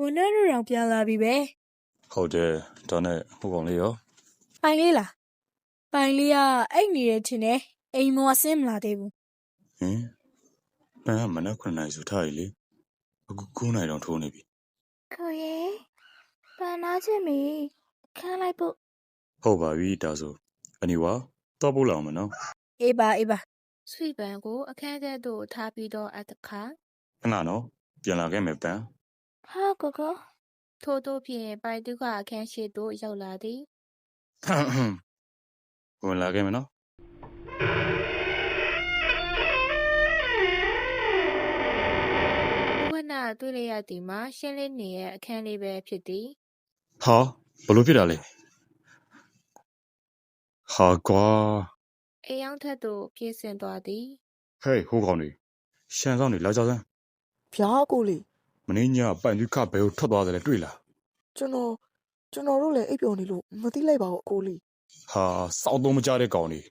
ဝန်ထမ်းတို့တောင်ပြန်လာပြီပဲ ဟုတ်တယ်ဒါနဲ့ဟိုကောင်လေးရော ပိုင်လေးလားပိုင်လေးကအိတ်နေတယ်ထင်တယ်အိမ်မောဆင်းမလာသေးဘူး ဟင်ပန်းကမနက်9 နာရီဆိုထားရည်လေအခု9 နာရီတောင်ထိုးနေပြီ ကိုရေပန်းနာချင်ပြီခန်းလိုက်ဖို့ ဟုတ်ပါပြီဒါဆိုအနီဝါတော့ပို့လာအောင်မနော် အေးပါ ဆွေပန်းကိုအခန်းထဲသို့ထားပြီးတော့အတခါ ခဏနော်ပြန်လာခဲ့မယ်ပန်း ဟာကိုကိုထို့တို့ဖြင့်ပိုင်တုကအခန်းရှိသို့ရောက်လာသည် ဝင်လာခဲ့မယ်နော် ဝက်နာတွေ့လိုက်ရသည်မှာရှင်းလင်းနေရဲ့အခန်းလေးပဲဖြစ်သည် ဟာဘလို့ဖြစ်တာလဲဟာကွာ အိမ်ရောက်ထက်သို့ပြေးဆင်သွားသည် ဟေးဟိုကောင်လေးရှန်ဆောင်နေလာကြစမ်း ဗျာကိုလေး မင်းညပန်သူခဘဲကိုထွက်သွားတယ်လေတွေ့လား ကျွန်တော်တို့လည်းအိပ်ပျော်နေလို့မသိလိုက်ပါဘူးကိုလေး ဟာစောက်တော့မကြတဲ့ကောင်လေး